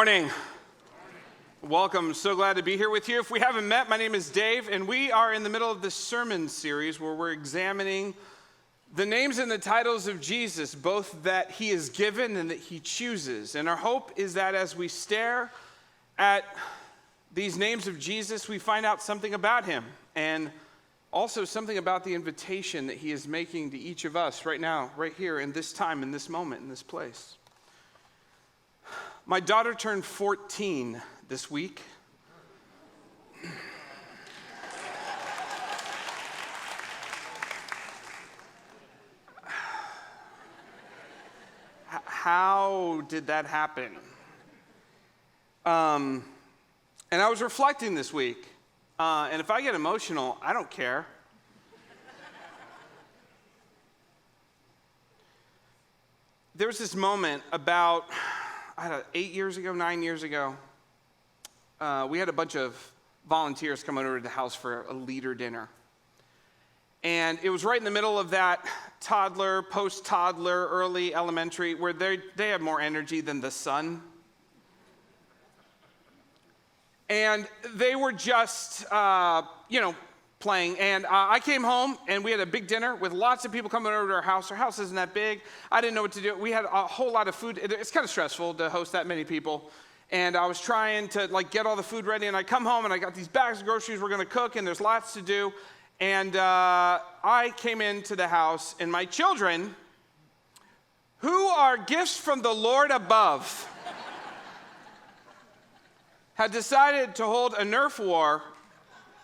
morning. Welcome. So glad to be here with you. If we haven't met, my name is Dave, and we are in the middle of this sermon series where we're examining the names and the titles of Jesus, both that he is given and that he chooses. And our hope is that as we stare at these names of Jesus, we find out something about him and also something about the invitation that he is making to each of us right now, right here, in this time, in this moment, in this place. My daughter turned 14 this week. How did that happen? And I was reflecting this week, and if I get emotional, I don't care. There was this moment about 9 years ago, we had a bunch of volunteers come over to the house for a leader dinner. And it was right in the middle of that toddler, post-toddler, early elementary, where they have more energy than the sun. And they were just, playing. And I came home, and we had a big dinner with lots of people coming over to our house. Our house isn't that big. I didn't know what to do. We had a whole lot of food. It's kind of stressful to host that many people. And I was trying to get all the food ready. And I come home, and I got these bags of groceries we're going to cook, and there's lots to do. And I came into the house, and my children, who are gifts from the Lord above, had decided to hold a Nerf war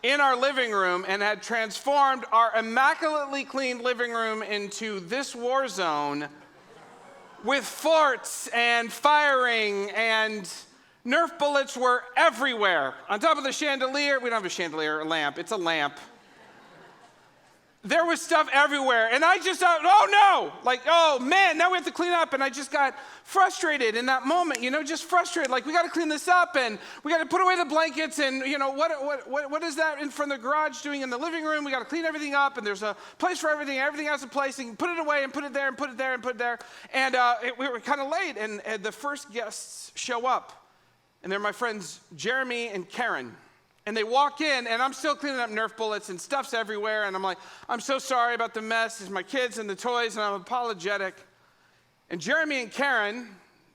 in our living room and had transformed our immaculately cleaned living room into this war zone with forts and firing, and Nerf bullets were everywhere. On top of the chandelier, we don't have a chandelier, a lamp, it's a lamp. There was stuff everywhere, and I just thought, oh no, oh man, now we have to clean up, and I just got frustrated in that moment, just frustrated, we got to clean this up, and we got to put away the blankets, and what is that in front of the garage doing in the living room? We got to clean everything up, and there's a place for everything has a place, and put it away, and put it there, and put it there, and put it there, and we were kind of late, and the first guests show up, and they're my friends Jeremy and Karen. And they walk in, and I'm still cleaning up Nerf bullets, and stuff's everywhere, and I'm like, I'm so sorry about the mess. It's my kids and the toys, and I'm apologetic. And Jeremy and Karen,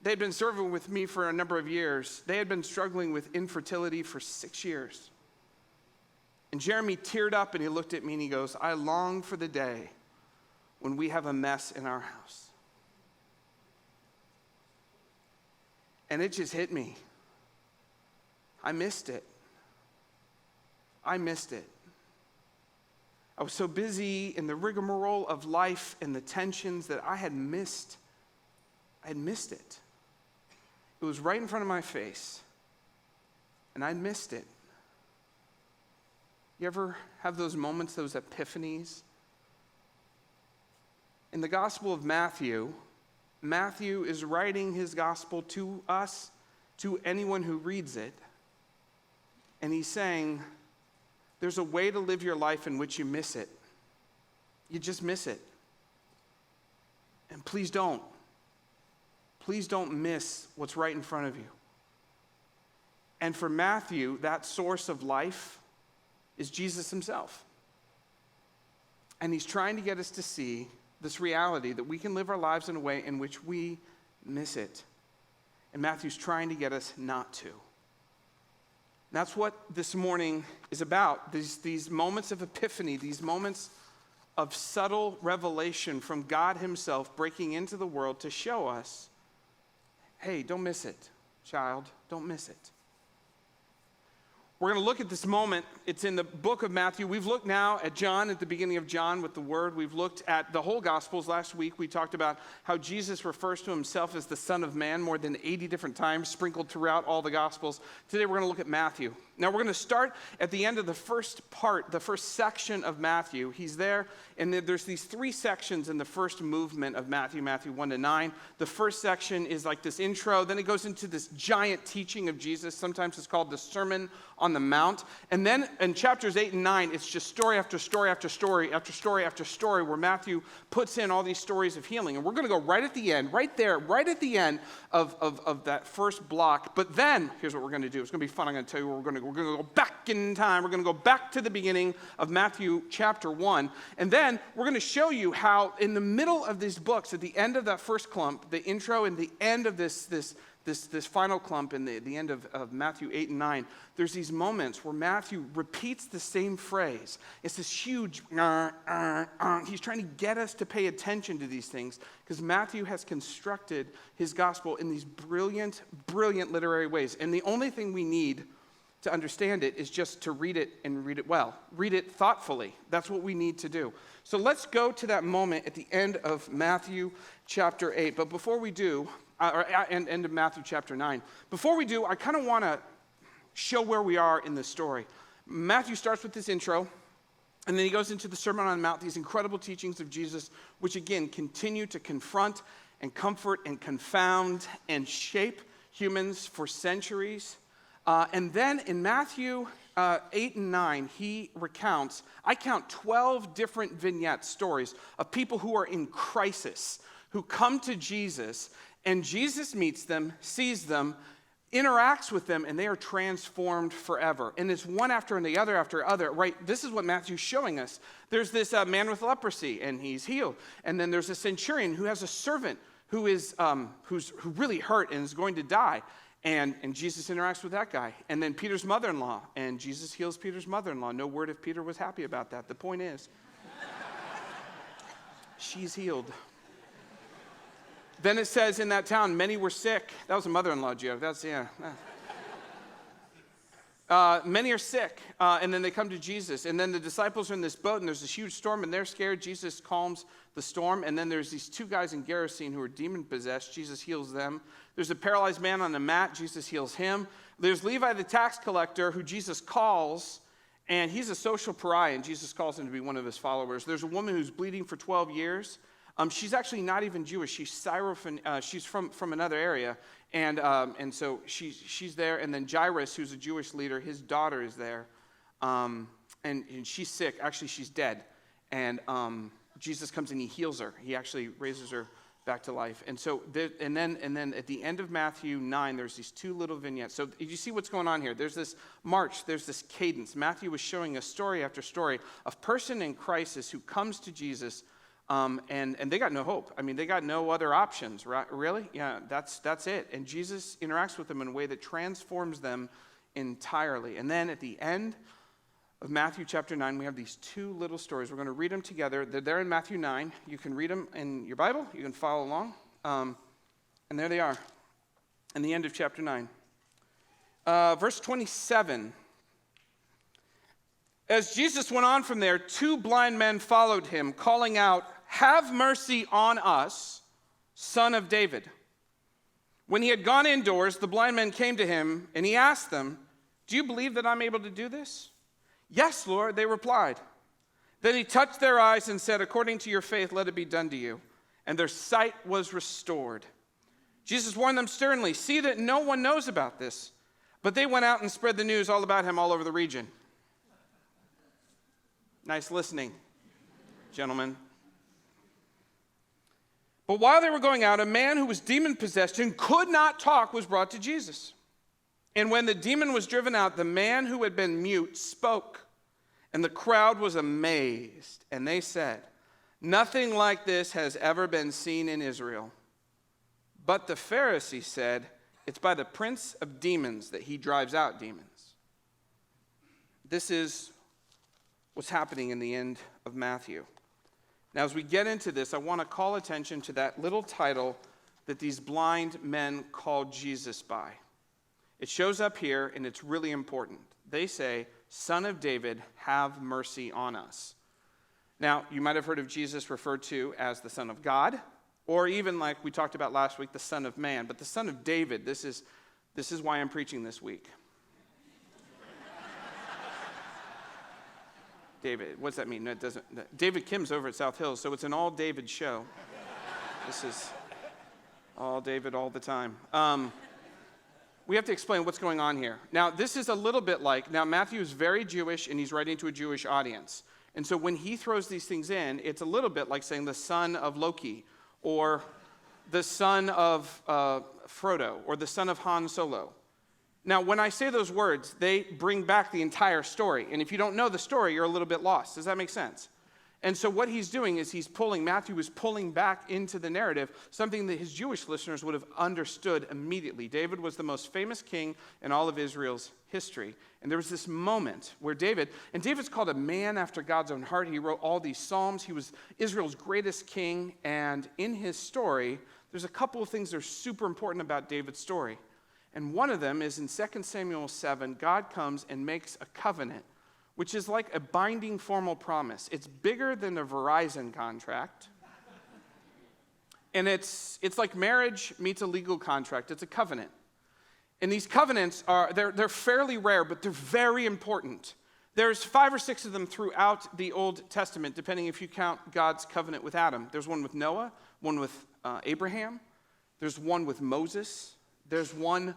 they'd been serving with me for a number of years. They had been struggling with infertility for 6 years. And Jeremy teared up, and he looked at me, and he goes, I long for the day when we have a mess in our house. And it just hit me. I missed it. I missed it. I was so busy in the rigmarole of life and the tensions that I had missed it. It was right in front of my face, and I missed it. You ever have those moments, those epiphanies? In the Gospel of Matthew, Matthew is writing his gospel to us, to anyone who reads it, and he's saying, there's a way to live your life in which you miss it. You just miss it. And please don't. Please don't miss what's right in front of you. And for Matthew, that source of life is Jesus himself. And he's trying to get us to see this reality that we can live our lives in a way in which we miss it. And Matthew's trying to get us not to. That's what this morning is about, these moments of epiphany, these moments of subtle revelation from God himself breaking into the world to show us, hey, don't miss it, child, don't miss it. We're going to look at this moment. It's in the book of Matthew. We've looked now at John, at the beginning of John with the Word. We've looked at the whole Gospels. Last week we talked about how Jesus refers to himself as the Son of Man more than 80 different times, sprinkled throughout all the Gospels. Today we're going to look at Matthew. Now we're going to start at the end of the first part, the first section of Matthew. He's there, and there's these three sections in the first movement of Matthew 1 to 9. The first section is like this intro. Then it goes into this giant teaching of Jesus. Sometimes it's called the Sermon on on the Mount. And then in chapters 8 and 9, it's just story after story after story after story after story where Matthew puts in all these stories of healing. And we're going to go right at the end, right there, right at the end of that first block. But then, here's what we're going to do. It's going to be fun. I'm going to tell you where we're going to go. We're going to go back in time. We're going to go back to the beginning of Matthew chapter 1. And then we're going to show you how in the middle of these books, at the end of that first clump, the intro and the end of this final clump in the end of Matthew 8 and 9, there's these moments where Matthew repeats the same phrase. It's this huge, he's trying to get us to pay attention to these things because Matthew has constructed his gospel in these brilliant, brilliant literary ways. And the only thing we need to understand it is just to read it and read it well. Read it thoughtfully. That's what we need to do. So let's go to that moment at the end of Matthew chapter 8. But before we do, end of Matthew chapter 9. Before we do, I kind of want to show where we are in this story. Matthew starts with this intro, and then he goes into the Sermon on the Mount, these incredible teachings of Jesus, which again continue to confront and comfort and confound and shape humans for centuries. And then in Matthew 8 and 9, he recounts, I count 12 different vignette stories of people who are in crisis, who come to Jesus, and Jesus meets them, sees them, interacts with them, and they are transformed forever. And it's one after the other after other, right? This is what Matthew's showing us. There's this man with leprosy, and he's healed. And then there's a centurion who has a servant who who's really hurt and is going to die. And Jesus interacts with that guy. And then Peter's mother-in-law, and Jesus heals Peter's mother-in-law. No word if Peter was happy about that. The point is, she's healed. Then it says in that town, many were sick. That was a mother-in-law joke. Many are sick. And then they come to Jesus. And then the disciples are in this boat, and there's this huge storm, and they're scared. Jesus calms the storm. And then there's these two guys in Gerasene who are demon-possessed. Jesus heals them. There's a paralyzed man on a mat. Jesus heals him. There's Levi the tax collector who Jesus calls, and he's a social pariah, and Jesus calls him to be one of his followers. There's a woman who's bleeding for 12 years. She's actually not even Jewish. She's she's from another area, and so she's there. And then Jairus, who's a Jewish leader, his daughter is there, and she's sick. Actually, she's dead. And Jesus comes and he heals her. He actually raises her back to life. And so, and then at the end of Matthew 9, there's these two little vignettes. So you see what's going on here. There's this march. There's this cadence. Matthew was showing us story after story of person in crisis who comes to Jesus. And they got no hope. I mean, they got no other options, right? Really? Yeah, that's it. And Jesus interacts with them in a way that transforms them entirely. And then at the end of Matthew chapter 9, we have these two little stories. We're going to read them together. They're there in Matthew 9. You can read them in your Bible. You can follow along. And there they are in the end of chapter 9. Verse 27. As Jesus went on from there, two blind men followed him, calling out, "Have mercy on us, Son of David." When he had gone indoors, the blind men came to him, and he asked them, "Do you believe that I'm able to do this?" "Yes, Lord," they replied. Then he touched their eyes and said, "According to your faith, let it be done to you." And their sight was restored. Jesus warned them sternly, "See that no one knows about this." But they went out and spread the news all about him all over the region. Nice listening, gentlemen. But while they were going out, a man who was demon-possessed and could not talk was brought to Jesus. And when the demon was driven out, the man who had been mute spoke, and the crowd was amazed. And they said, "Nothing like this has ever been seen in Israel." But the Pharisees said, "It's by the prince of demons that he drives out demons." This is what's happening in the end of Matthew. Now, as we get into this, I want to call attention to that little title that these blind men called Jesus by. It shows up here, and it's really important. They say, "Son of David, have mercy on us." Now, you might have heard of Jesus referred to as the Son of God, or even like we talked about last week, the Son of Man. But the Son of David, this is why I'm preaching this week. David, what's that mean? That doesn't. David Kim's over at South Hills, so it's an all David show. This is all David all the time. we have to explain what's going on here. Now, this is a little bit like, now Matthew is very Jewish and he's writing to a Jewish audience. And so when he throws these things in, it's a little bit like saying the son of Loki, or the son of Frodo, or the son of Han Solo. Now, when I say those words, they bring back the entire story. And if you don't know the story, you're a little bit lost. Does that make sense? And so what he's doing is Matthew is pulling back into the narrative something that his Jewish listeners would have understood immediately. David was the most famous king in all of Israel's history. And there was this moment where David's called a man after God's own heart. He wrote all these Psalms. He was Israel's greatest king. And in his story, there's a couple of things that are super important about David's story. And one of them is in 2 Samuel 7, God comes and makes a covenant, which is like a binding formal promise. It's bigger than a Verizon contract. And it's like marriage meets a legal contract. It's a covenant. And these covenants they're fairly rare, but they're very important. There's 5 or 6 of them throughout the Old Testament, depending if you count God's covenant with Adam. There's one with Noah, one with Abraham. There's one with Moses. There's one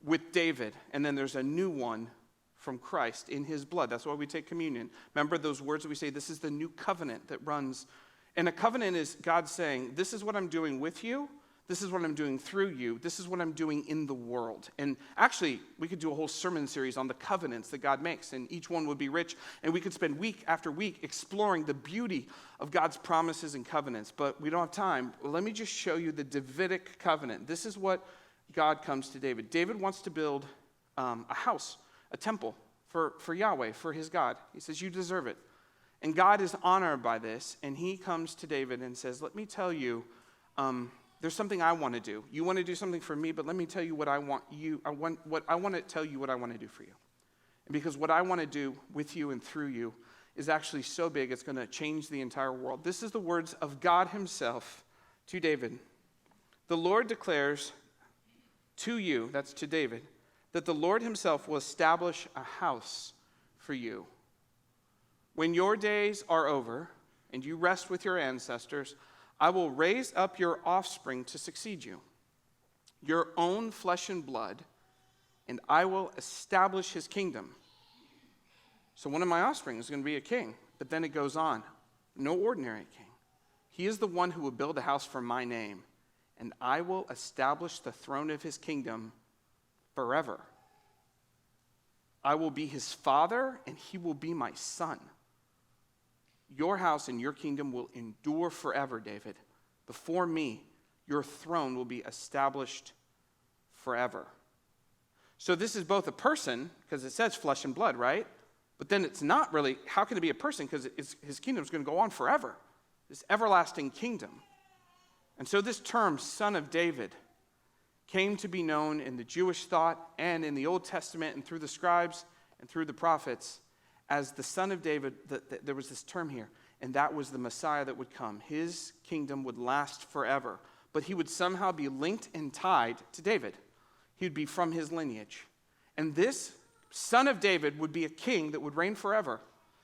with David. And then there's a new one from Christ in his blood. That's why we take communion. Remember those words that we say, this is the new covenant that runs. And a covenant is God saying, this is what I'm doing with you. This is what I'm doing through you. This is what I'm doing in the world. And actually, we could do a whole sermon series on the covenants that God makes, and each one would be rich. And we could spend week after week exploring the beauty of God's promises and covenants. But we don't have time. Let me just show you the Davidic covenant. This is what God comes to David. David wants to build a house, a temple for Yahweh, for his God. He says, you deserve it. And God is honored by this, and he comes to David and says, let me tell you, there's something I want to do. You want to do something for me, but let me tell you what I want to tell you what I want to do for you. And because what I want to do with you and through you is actually so big, it's going to change the entire world. This is the words of God himself to David. The Lord declares to you, that's to David, that the Lord himself will establish a house for you. When your days are over and you rest with your ancestors, I will raise up your offspring to succeed you, your own flesh and blood, and I will establish his kingdom. So one of my offspring is going to be a king. But then it goes on. No ordinary king. He is the one who will build a house for my name, and I will establish the throne of his kingdom forever. I will be his father, and he will be my son. Your house and your kingdom will endure forever, David. Before me, your throne will be established forever. So this is both a person, because it says flesh and blood, right? But then it's not really, how can it be a person? Because his kingdom is going to go on forever. This everlasting kingdom. And so this term, son of David, came to be known in the Jewish thought and in the Old Testament and through the scribes and through the prophets as the son of David. There was this term here, and that was the Messiah that would come. His kingdom would last forever, but he would somehow be linked and tied to David. He would be from his lineage. And this son of David would be a king that would reign forever.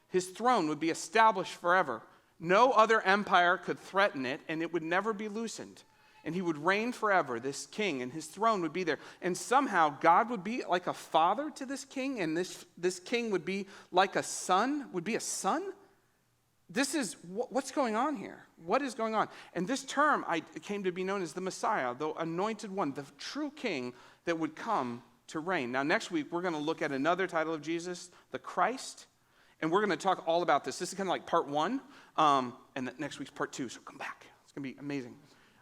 His throne would be established forever. No other empire could threaten it, and it would never be loosened. And he would reign forever, this king, and his throne would be there. And somehow God would be like a father to this king, and this king would be like a son, would be a son? This is, what's going on here? What is going on? And this term came to be known as the Messiah, the anointed one, the true king that would come to reign. Now, next week, we're going to look at another title of Jesus, the Christ, and we're going to talk all about this. This is kind of like part 1, and next week's part 2, so come back. It's going to be amazing.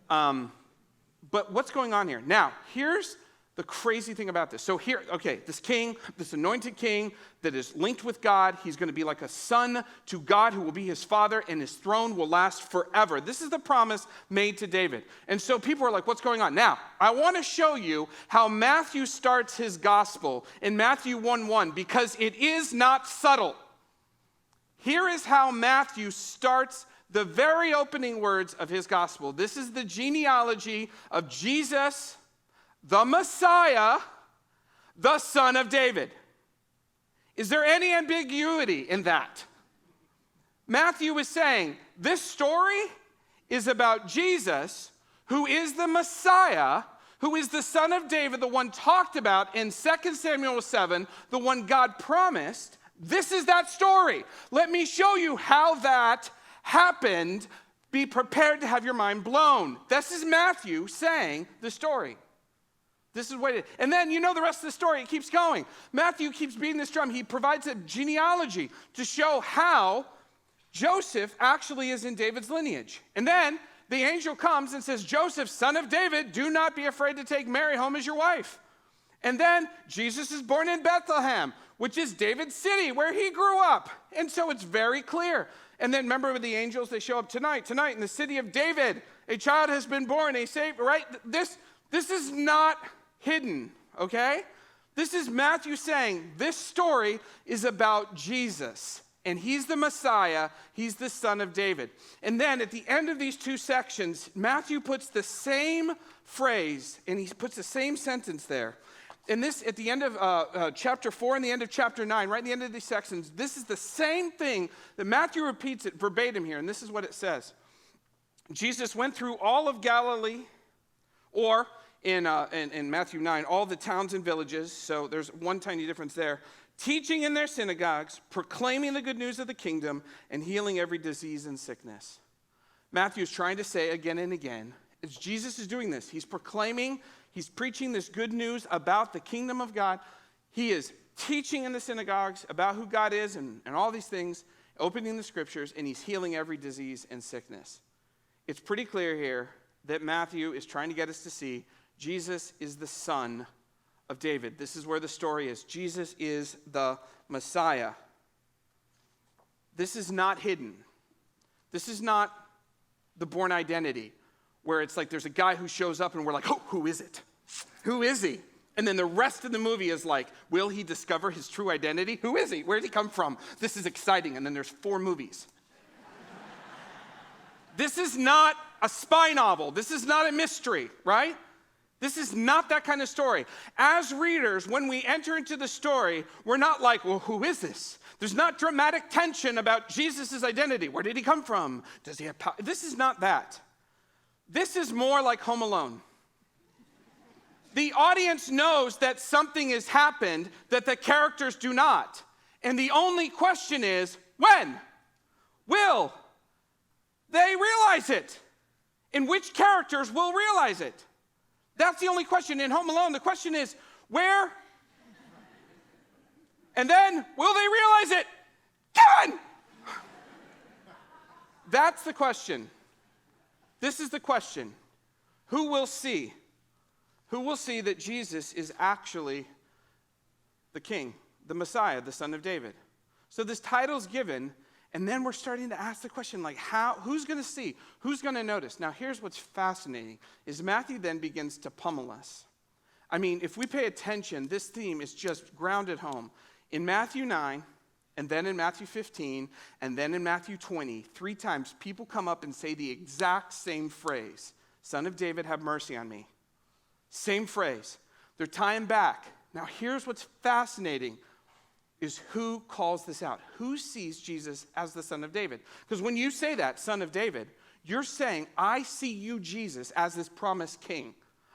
But what's going on here? Now, here's the crazy thing about this. So here, okay, this king, this anointed king that is linked with God, he's going to be like a son to God who will be his father, and his throne will last forever. This is the promise made to David. And so people are like, what's going on? Now, I want to show you how Matthew starts his gospel in Matthew 1:1, because it is not subtle. Here is how Matthew starts the very opening words of his gospel. This is the genealogy of Jesus, the Messiah, the son of David. Is there any ambiguity in that? Matthew is saying this story is about Jesus, who is the Messiah, who is the son of David, the one talked about in 2 Samuel 7, the one God promised. This is that story. Let me show you how that happened. Be prepared to have your mind blown. This is Matthew saying the story. This is what it is. And then you know the rest of the story. It keeps going. Matthew keeps beating this drum. He provides a genealogy to show how Joseph actually is in David's lineage. And then the angel comes and says, Joseph, son of David, do not be afraid to take Mary home as your wife. And then Jesus is born in Bethlehem, which is David's city where he grew up. And so it's very clear. And then remember with the angels, they show up tonight in the city of David, a child has been born, a savior, right? This is not hidden, okay? This is Matthew saying this story is about Jesus. And he's the Messiah, he's the son of David. And then at the end of these two sections, Matthew puts the same phrase, and he puts the same sentence there. And this, at the end of chapter 4 and the end of chapter 9, right at the end of these sections, this is the same thing that Matthew repeats it verbatim here, and this is what it says. Jesus went through all of Galilee, or in Matthew 9, all the towns and villages, so there's one tiny difference there, teaching in their synagogues, proclaiming the good news of the kingdom, and healing every disease and sickness. Matthew is trying to say again and again, as Jesus is doing this, he's proclaiming, he's preaching this good news about the kingdom of God. He is teaching in the synagogues about who God is and all these things, opening the scriptures, and he's healing every disease and sickness. It's pretty clear here that Matthew is trying to get us to see Jesus is the son of David. This is where the story is. Jesus is the Messiah. This is not hidden. This is not the Bourne Identity, where it's like there's a guy who shows up and we're like, oh, who is it? Who is he? And then the rest of the movie is like, will he discover his true identity? Who is he? Where did he come from? This is exciting. And then there's 4 movies. This is not a spy novel. This is not a mystery, right? This is not that kind of story. As readers, when we enter into the story, we're not like, well, who is this? There's not dramatic tension about Jesus' identity. Where did he come from? Does he have power? This is not that. This is more like Home Alone. The audience knows that something has happened that the characters do not. And the only question is, when will they realize it? And which characters will realize it? That's the only question. In Home Alone, the question is, where? And then, will they realize it? Kevin! That's the question. This is the question. Who will see? Who will see that Jesus is actually the king, the Messiah, the son of David? So this title's given, and then we're starting to ask the question, like, who's going to see? Who's going to notice? Now, here's what's fascinating, is Matthew then begins to pummel us. I mean, if we pay attention, this theme is just grounded home. In Matthew 9, and then in Matthew 15, and then in Matthew 20, 3 times people come up and say the exact same phrase, Son of David, have mercy on me. Same phrase. They're tying back. Now, here's what's fascinating. Is who calls this out? Who sees Jesus as the son of David? Because when you say that, son of David, you're saying, I see you, Jesus, as this promised king.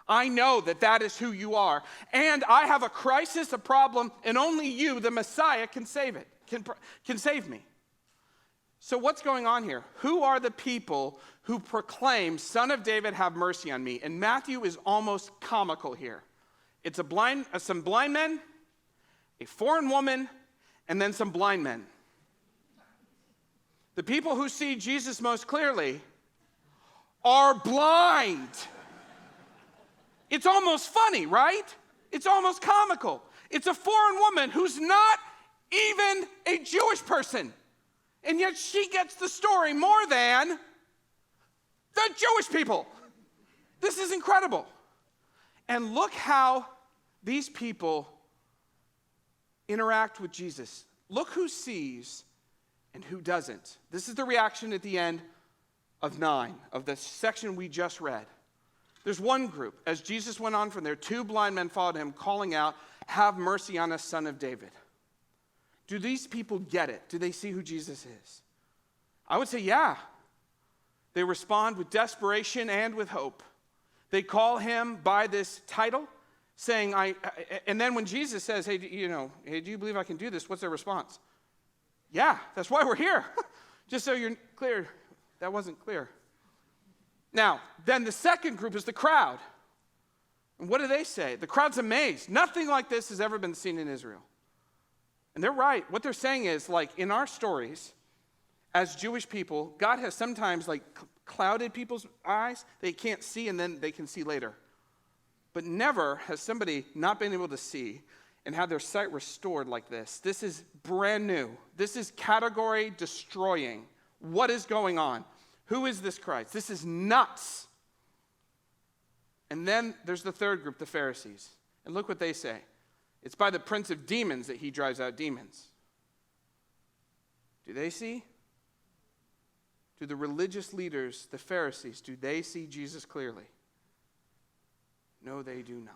I know that that is who you are. And I have a crisis, a problem, and only you, the Messiah, can save it, can save me. So what's going on here? Who are the people who proclaim, Son of David, have mercy on me? And Matthew is almost comical here. It's some blind men, a foreign woman, and then some blind men. The people who see Jesus most clearly are blind. It's almost funny, right? It's almost comical. It's a foreign woman who's not even a Jewish person. And yet she gets the story more than the Jewish people. This is incredible. And look how these people interact with Jesus. Look who sees and who doesn't. This is the reaction at the end of 9, of the section we just read. There's one group. As Jesus went on from there, 2 blind men followed him, calling out, have mercy on us, son of David. Do these people get it? Do they see who Jesus is? I would say, yeah. They respond with desperation and with hope. They call him by this title, saying, and then when Jesus says, hey, do you believe I can do this? What's their response? Yeah, that's why we're here. Just so you're clear, that wasn't clear. Now, then the second group is the crowd. And what do they say? The crowd's amazed. Nothing like this has ever been seen in Israel. And they're right. What they're saying is, like, in our stories, as Jewish people, God has sometimes, like, clouded people's eyes. They can't see, and then they can see later. But never has somebody not been able to see and have their sight restored like this. This is brand new. This is category destroying. What is going on? Who is this Christ? This is nuts. And then there's the third group, the Pharisees. And look what they say. It's by the prince of demons that he drives out demons. Do they see? Do the religious leaders, the Pharisees, do they see Jesus clearly? No, they do not.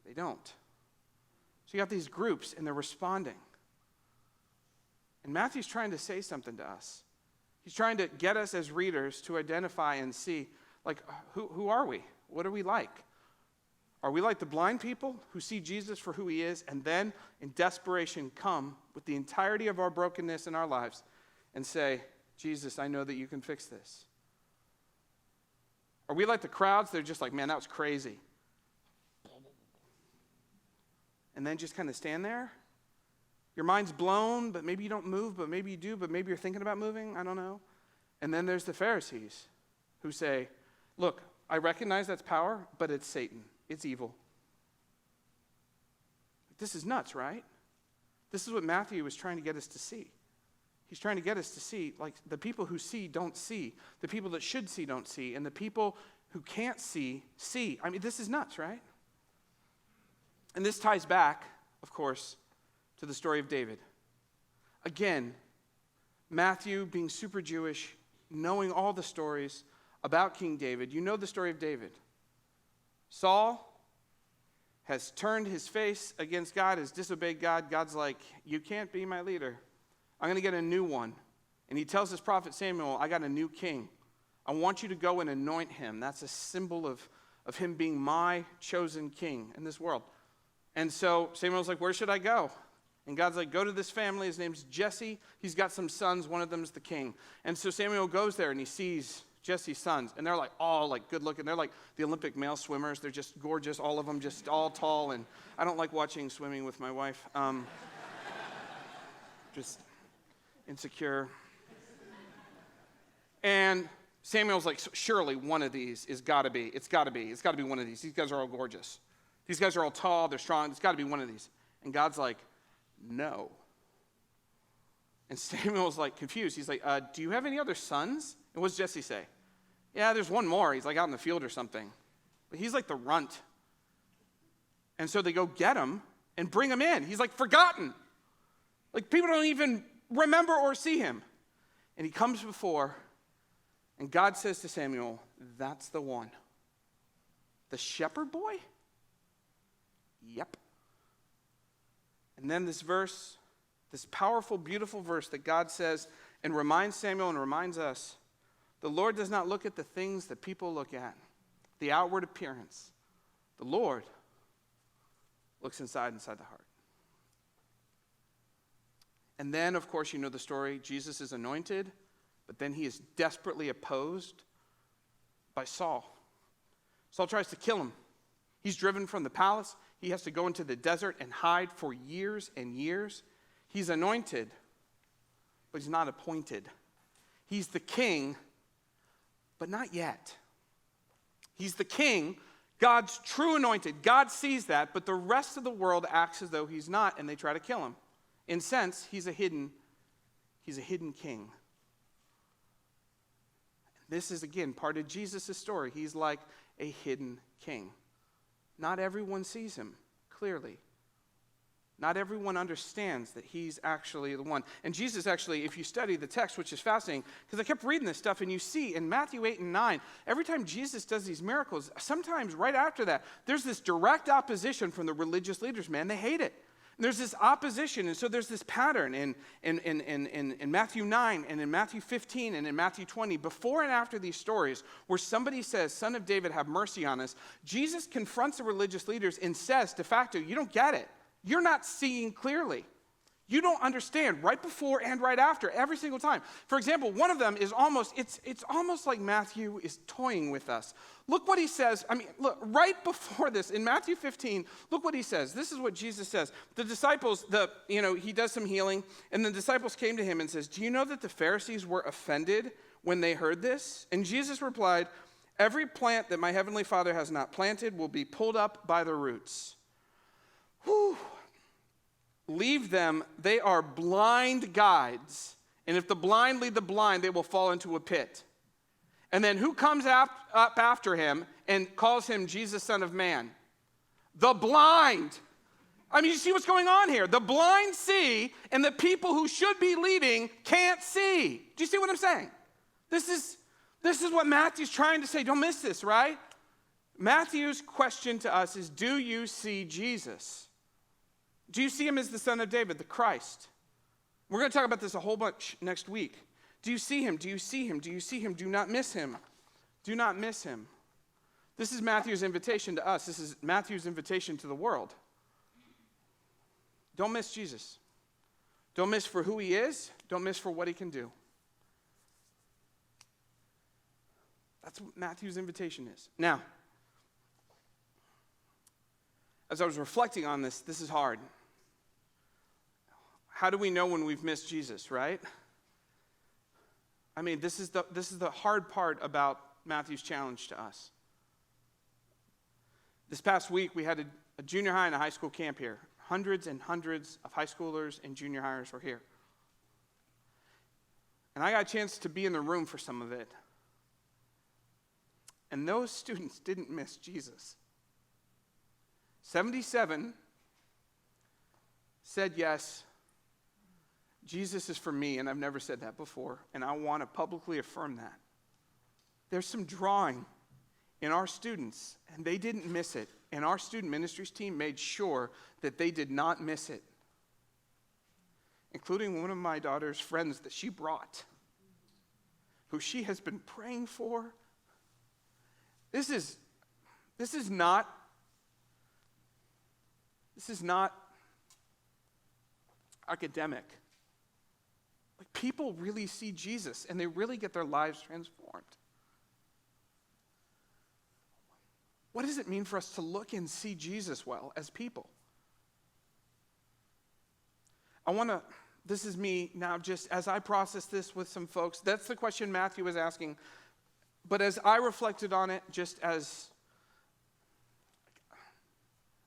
They don't. So you have these groups, and they're responding. And Matthew's trying to say something to us. He's trying to get us as readers to identify and see, like, who are we? What are we like? Are we like the blind people who see Jesus for who he is and then in desperation come with the entirety of our brokenness in our lives and say, Jesus, I know that you can fix this? Are we like the crowds? They're just like, man, that was crazy. And then just kind of stand there? Your mind's blown, but maybe you don't move, but maybe you do, but maybe you're thinking about moving. I don't know. And then there's the Pharisees who say, look, I recognize that's power, but it's Satan. It's evil. This is nuts, right? This is what Matthew was trying to get us to see. He's trying to get us to see, like, the people who see don't see. The people that should see don't see. And the people who can't see, see. I mean, this is nuts, right? And this ties back, of course, to the story of David. Again, Matthew being super Jewish, knowing all the stories about King David. You know the story of David. Saul has turned his face against God, has disobeyed God. God's like, you can't be my leader. I'm going to get a new one. And he tells his prophet Samuel, I got a new king. I want you to go and anoint him. That's a symbol of him being my chosen king in this world. And so Samuel's like, where should I go? And God's like, go to this family. His name's Jesse. He's got some sons. One of them's the king. And so Samuel goes there and he sees Jesse's sons. And they're like all like good looking. They're like the Olympic male swimmers. They're just gorgeous, all of them, just all tall. And I don't like watching swimming with my wife. Just insecure. And Samuel's like, surely one of these is got to be. It's got to be one of these. These guys are all gorgeous. These guys are all tall. They're strong. It's got to be one of these. And God's like, no. And Samuel's like confused. He's like, do you have any other sons? And what does Jesse say? Yeah, there's one more. He's like out in the field or something. But he's like the runt. And so they go get him and bring him in. He's like forgotten. Like people don't even remember or see him. And he comes before, and God says to Samuel, that's the one. The shepherd boy? Yep. And then this verse, this powerful, beautiful verse that God says and reminds Samuel and reminds us, the Lord does not look at the things that people look at, the outward appearance. The Lord looks inside the heart. And then, of course, you know the story. Jesus is anointed, but then he is desperately opposed by Saul. Saul tries to kill him. He's driven from the palace. He has to go into the desert and hide for years and years. He's anointed, but he's not appointed. He's the king, but not yet. He's the king, God's true anointed. God sees that, but the rest of the world acts as though he's not, and they try to kill him. In a sense, he's a hidden king. This is, again, part of Jesus' story. He's like a hidden king. Not everyone sees him clearly. Not everyone understands that he's actually the one. And Jesus actually, if you study the text, which is fascinating, because I kept reading this stuff, and you see in Matthew 8 and 9, every time Jesus does these miracles, sometimes right after that, there's this direct opposition from the religious leaders, man. They hate it. And there's this opposition, and so there's this pattern in Matthew 9 and in Matthew 15 and in Matthew 20, before and after these stories, where somebody says, Son of David, have mercy on us, Jesus confronts the religious leaders and says, de facto, you don't get it. You're not seeing clearly. You don't understand right before and right after, every single time. For example, one of them is it's almost like Matthew is toying with us. Look what he says. Look, right before this, in Matthew 15, look what he says. This is what Jesus says. The disciples, he does some healing, and the disciples came to him and says, do you know that the Pharisees were offended when they heard this? And Jesus replied, every plant that my heavenly Father has not planted will be pulled up by the roots. Whew. Leave them, they are blind guides. And if the blind lead the blind, they will fall into a pit. And then who comes up after him and calls him Jesus, Son of Man? The blind. You see what's going on here? The blind see, and the people who should be leading can't see. Do you see what I'm saying? This is what Matthew's trying to say. Don't miss this, right? Matthew's question to us is, do you see Jesus? Do you see him as the Son of David, the Christ? We're going to talk about this a whole bunch next week. Do you see him? Do you see him? Do you see him? Do not miss him. Do not miss him. This is Matthew's invitation to us. This is Matthew's invitation to the world. Don't miss Jesus. Don't miss for who he is. Don't miss for what he can do. That's what Matthew's invitation is. Now, as I was reflecting on this is hard. How do we know when we've missed Jesus, right? This is the hard part about Matthew's challenge to us. This past week, we had a junior high and a high school camp here. Hundreds and hundreds of high schoolers and junior hires were here. And I got a chance to be in the room for some of it. And those students didn't miss Jesus. 77 said yes. Jesus is for me, and I've never said that before, and I want to publicly affirm that. There's some drawing in our students, and they didn't miss it, and our student ministries team made sure that they did not miss it, including one of my daughter's friends that she brought, who she has been praying for. This is not academic. Like, people really see Jesus, and they really get their lives transformed. What does it mean for us to look and see Jesus well as people? This is me now, just as I process this with some folks. That's the question Matthew was asking. But as I reflected on it, just as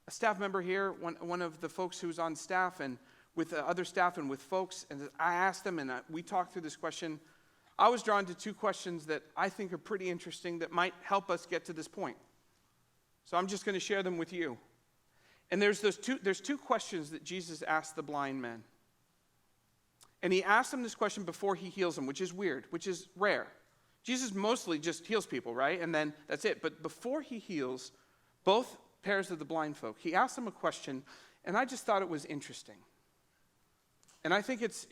a staff member here, one of the folks who's on staff and with other staff and with folks, and I asked them, and we talked through this question. I was drawn to two questions that I think are pretty interesting that might help us get to this point. So I'm just going to share them with you. And there's two questions that Jesus asked the blind men. And he asked them this question before he heals them, which is weird, which is rare. Jesus mostly just heals people, right? And then that's it. But before he heals both pairs of the blind folk, he asked them a question, and I just thought it was interesting. And I think it's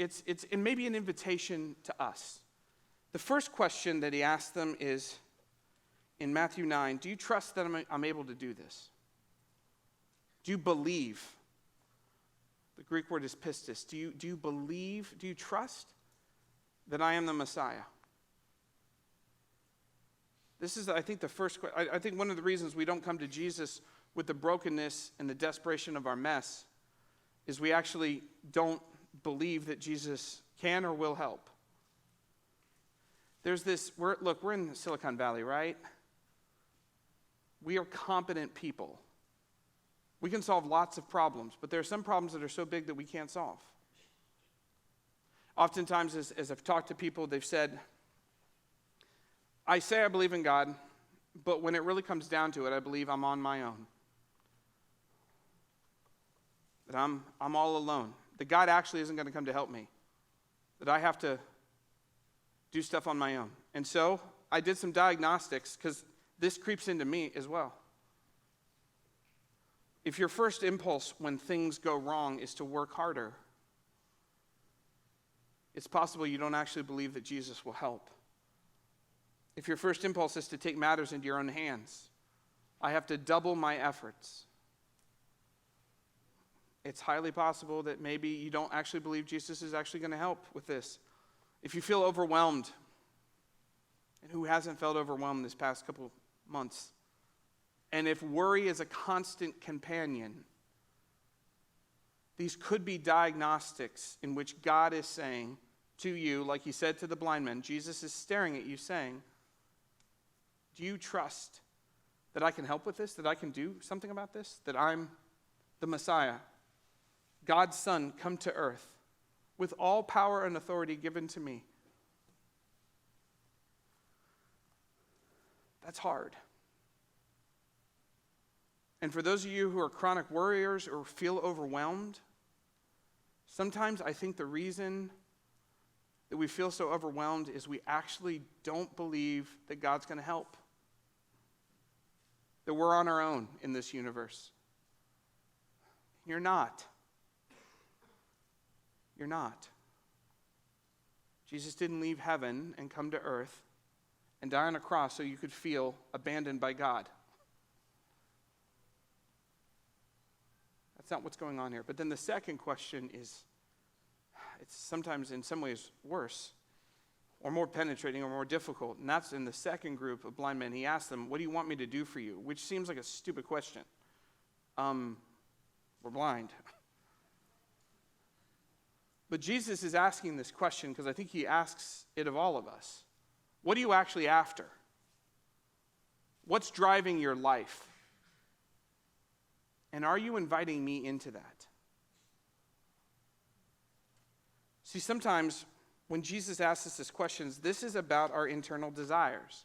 maybe an invitation to us. The first question that he asked them is in Matthew 9, do you trust that I'm able to do this? Do you believe? The Greek word is pistis. Do you believe, do you trust that I am the Messiah? This is, I think, the first question. I think one of the reasons we don't come to Jesus with the brokenness and the desperation of our mess is we actually don't believe that Jesus can or will help. There's this, we're in Silicon Valley, right? We are competent people. We can solve lots of problems, but there are some problems that are so big that we can't solve. Oftentimes, as I've talked to people, they've said, I say I believe in God, but when it really comes down to it, I believe I'm on my own. That I'm all alone. That God actually isn't going to come to help me. That I have to do stuff on my own. And so I did some diagnostics because this creeps into me as well. If your first impulse when things go wrong is to work harder, it's possible you don't actually believe that Jesus will help. If your first impulse is to take matters into your own hands, I have to double my efforts. It's highly possible that maybe you don't actually believe Jesus is actually going to help with this. If you feel overwhelmed, and who hasn't felt overwhelmed this past couple months? And if worry is a constant companion, these could be diagnostics in which God is saying to you, like he said to the blind men, Jesus is staring at you saying, do you trust that I can help with this, that I can do something about this, that I'm the Messiah, God's Son, come to earth with all power and authority given to me? That's hard. And for those of you who are chronic worriers or feel overwhelmed, sometimes I think the reason that we feel so overwhelmed is we actually don't believe that God's going to help, that we're on our own in this universe. You're not. You're not. Jesus didn't leave heaven and come to earth and die on a cross so you could feel abandoned by God. That's not what's going on here. But then the second question is, it's sometimes in some ways worse or more penetrating or more difficult. And that's in the second group of blind men. He asked them, what do you want me to do for you? Which seems like a stupid question. We're blind. But Jesus is asking this question because I think he asks it of all of us. What are you actually after? What's driving your life? And are you inviting me into that? See, sometimes when Jesus asks us these questions, this is about our internal desires.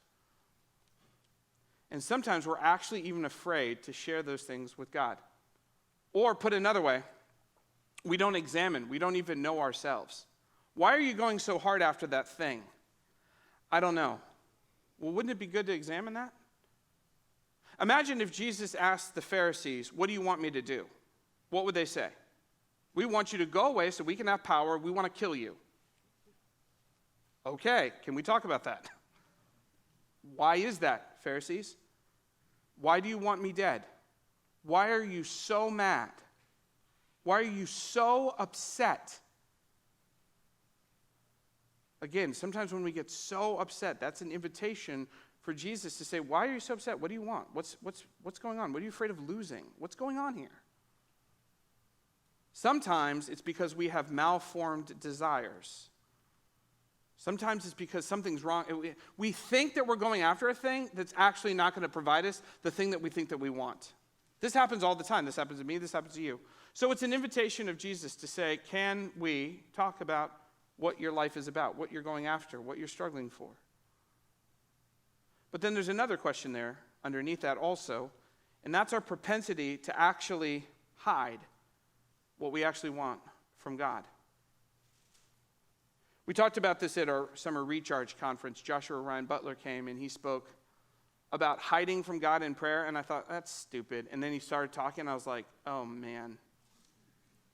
And sometimes we're actually even afraid to share those things with God. Or put another way, we don't examine, we don't even know ourselves. Why are you going so hard after that thing? I don't know. Well, wouldn't it be good to examine that? Imagine if Jesus asked the Pharisees, what do you want me to do? What would they say? We want you to go away so we can have power. We want to kill you. Okay, can we talk about that? Why is that, Pharisees? Why do you want me dead? Why are you so mad? Why are you so upset? Again, sometimes when we get so upset, that's an invitation for Jesus to say, why are you so upset? What do you want? What's going on? What are you afraid of losing? What's going on here? Sometimes it's because we have malformed desires. Sometimes it's because something's wrong. We think that we're going after a thing that's actually not going to provide us the thing that we think that we want. This happens all the time. This happens to me. This happens to you. So it's an invitation of Jesus to say, can we talk about what your life is about, what you're going after, what you're struggling for? But then there's another question there underneath that also, and that's our propensity to actually hide what we actually want from God. We talked about this at our summer recharge conference. Joshua Ryan Butler came and he spoke about hiding from God in prayer, and I thought, that's stupid. And then he started talking, and I was like, oh man,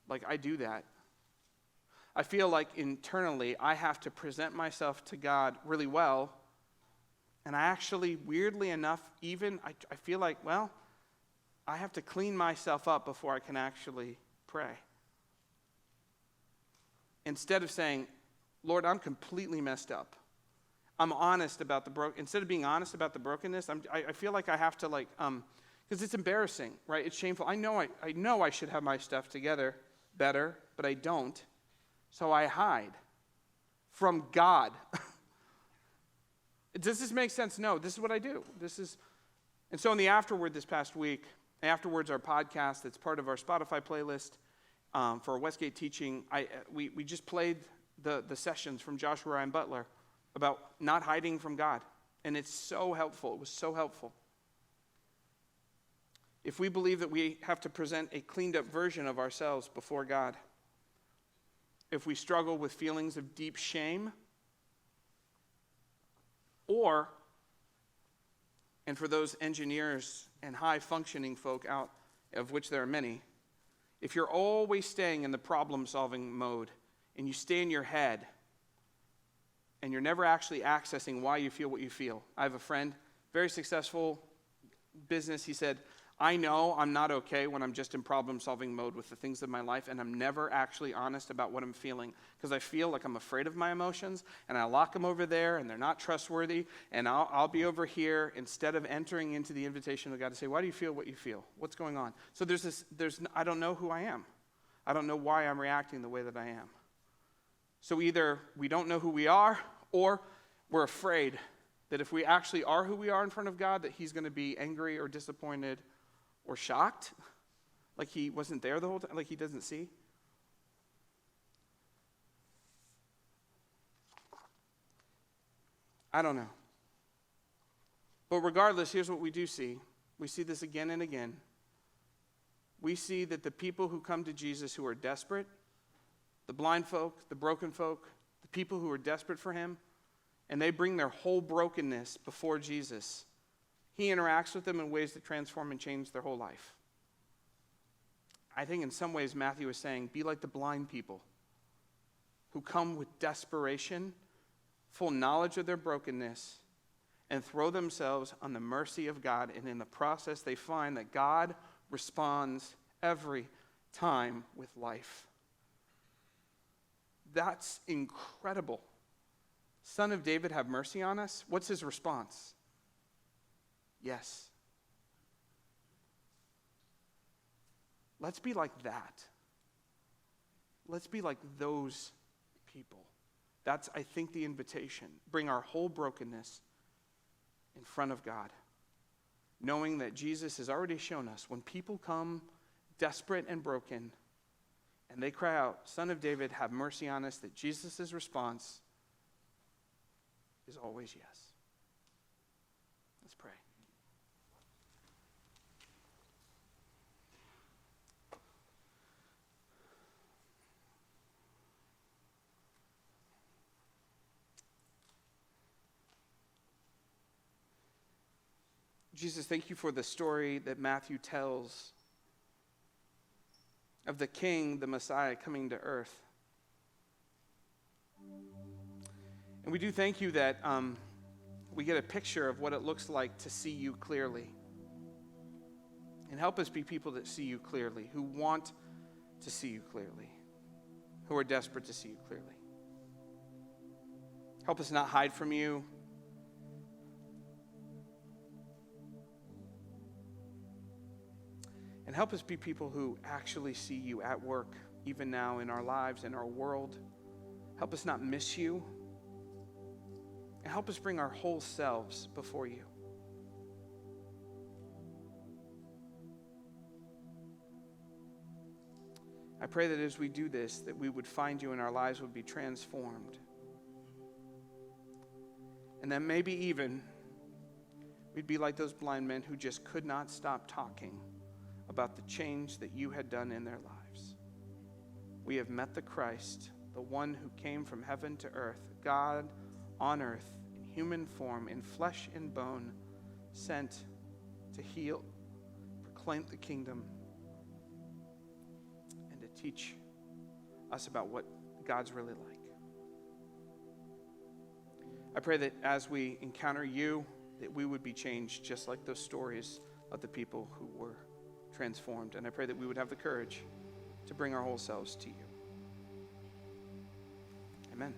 like I do that. I feel like internally I have to present myself to God really well, and I actually, weirdly enough, even, I feel like, well, I have to clean myself up before I can actually pray. Instead of saying, Lord, I'm completely messed up. I'm honest about the instead of being honest about the brokenness, I feel like I have to because it's embarrassing, right? It's shameful. I know I should have my stuff together better, but I don't. So I hide from God. Does this make sense? No, this is what I do. And so in the afterward this past week, afterwards our podcast that's part of our Spotify playlist for our Westgate teaching, we just played the sessions from Joshua Ryan Butler about not hiding from God. And it's so helpful. It was so helpful. If we believe that we have to present a cleaned up version of ourselves before God, if we struggle with feelings of deep shame, and for those engineers and high functioning folk out of which there are many, if you're always staying in the problem-solving mode and you stay in your head and you're never actually accessing why you feel what you feel. I have a friend, very successful business. He said, I know I'm not okay when I'm just in problem-solving mode with the things of my life, and I'm never actually honest about what I'm feeling because I feel like I'm afraid of my emotions, and I lock them over there, and they're not trustworthy, and I'll be over here instead of entering into the invitation of God to say, why do you feel what you feel? What's going on? So I don't know who I am. I don't know why I'm reacting the way that I am. So either we don't know who we are, or we're afraid that if we actually are who we are in front of God, that he's going to be angry or disappointed or shocked, like he wasn't there the whole time, like he doesn't see. I don't know. But regardless, here's what we do see. We see this again and again. We see that the people who come to Jesus who are desperate, the blind folk, the broken folk, the people who are desperate for him, and they bring their whole brokenness before Jesus, he interacts with them in ways that transform and change their whole life. I think in some ways Matthew is saying, be like the blind people who come with desperation, full knowledge of their brokenness, and throw themselves on the mercy of God. And in the process, they find that God responds every time with life. That's incredible. Son of David, have mercy on us. What's his response? Yes. Let's be like that. Let's be like those people. That's, I think, the invitation. Bring our whole brokenness in front of God, knowing that Jesus has already shown us when people come desperate and broken and they cry out, Son of David, have mercy on us, that Jesus' response is always yes. Let's pray. Jesus, thank you for the story that Matthew tells of the King, the Messiah, coming to earth. And we do thank you that we get a picture of what it looks like to see you clearly. And help us be people that see you clearly, who want to see you clearly, who are desperate to see you clearly. Help us not hide from you. And help us be people who actually see you at work, even now in our lives, in our world. Help us not miss you. And help us bring our whole selves before you. I pray that as we do this, that we would find you and our lives would be transformed. And that maybe even we'd be like those blind men who just could not stop talking about the change that you had done in their lives. We have met the Christ, the one who came from heaven to earth, God on earth, in human form, in flesh and bone, sent to heal, proclaim the kingdom, and to teach us about what God's really like. I pray that as we encounter you, that we would be changed just like those stories of the people who were transformed. And I pray that we would have the courage to bring our whole selves to you. Amen.